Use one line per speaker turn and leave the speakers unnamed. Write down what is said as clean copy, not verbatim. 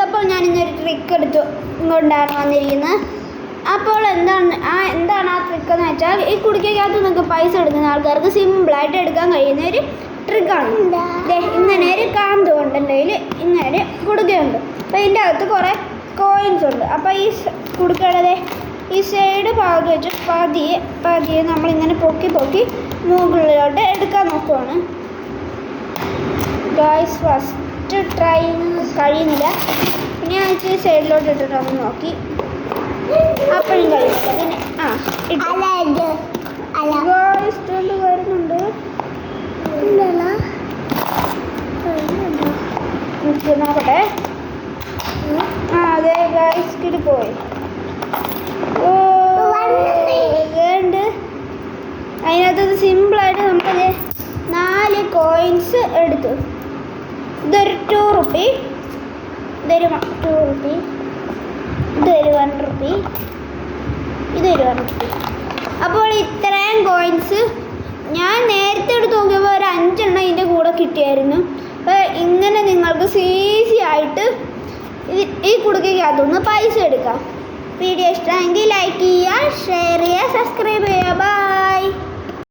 അപ്പോൾ ഞാൻ ഇന്നൊരു ട്രിക്ക് എടുത്തു കൊണ്ടാണ് വന്നിരിക്കുന്നത്. അപ്പോൾ എന്താണ് ആ ട്രിക്ക് എന്ന് വെച്ചാൽ ഈ കുടുക്കകത്ത് നിങ്ങൾക്ക് പൈസ എടുക്കുന്ന ആൾക്കാർക്ക് സിമ്പിളായിട്ട് എടുക്കാൻ കഴിയുന്ന ഒരു ട്രിക്കാണ്. ഇങ്ങനെ ഒരു കാന്ത് കൊണ്ട് എൻ്റെ കയ്യിൽ ഇങ്ങനെ കുടുക്കയുണ്ട്. അപ്പോൾ ഇതിൻ്റെ അകത്ത് കുറേ കോയിൻസ് ഉണ്ട്. അപ്പോൾ ഈ കുടുക്കയുടെ ഈ സൈഡ് ഭാഗത്ത് വെച്ച് പതിയെ നമ്മളിങ്ങനെ പൊക്കി മുകളിലോട്ട് എടുക്കാൻ നോക്കുവാണ്. ഗായ്സ് ഫസ്റ്റ് ട്രൈ കഴിയുന്നില്ല. പിന്നെ ഞാൻ ഇച്ചിരി സൈഡിലോട്ട് ഇട്ടിട്ടൊന്ന് നോക്കി, അപ്പോഴും കഴിയില്ല. പിന്നെ ഗായ്സ് കൊണ്ട് വരുന്നുണ്ട്. നോക്കട്ടെ. അതെ ഗായ്സ് കിട്ടി പോയി. വേണ്ട അതിനകത്ത് സിമ്പിളായിട്ട് നമുക്കത് 4 കോയിൻസ് എടുത്തു. ഇതൊരു 2 റുപ്പി, ഇതൊരു 2 റുപ്പി, ഇതൊരു 1 റുപ്പി, ഇതൊരു 1 റുപ്പി. അപ്പോൾ ഇത്രയും കോയിൻസ് ഞാൻ നേരത്തെ എടുത്ത് നോക്കിയപ്പോൾ ഒരു 5 എണ്ണം ഇതിൻ്റെ കൂടെ കിട്ടിയായിരുന്നു. അപ്പോൾ ഇങ്ങനെ നിങ്ങൾക്ക് ഈസി ആയിട്ട് ഈ കുടുക്കകത്തൊന്ന് പൈസ എടുക്കാം. വീഡിയോ ഇഷ്ടമെങ്കിൽ ലൈക്ക് ചെയ്യുക, ഷെയർ ചെയ്യുക, സബ്സ്ക്രൈബ് ചെയ്യുക. ബൈ.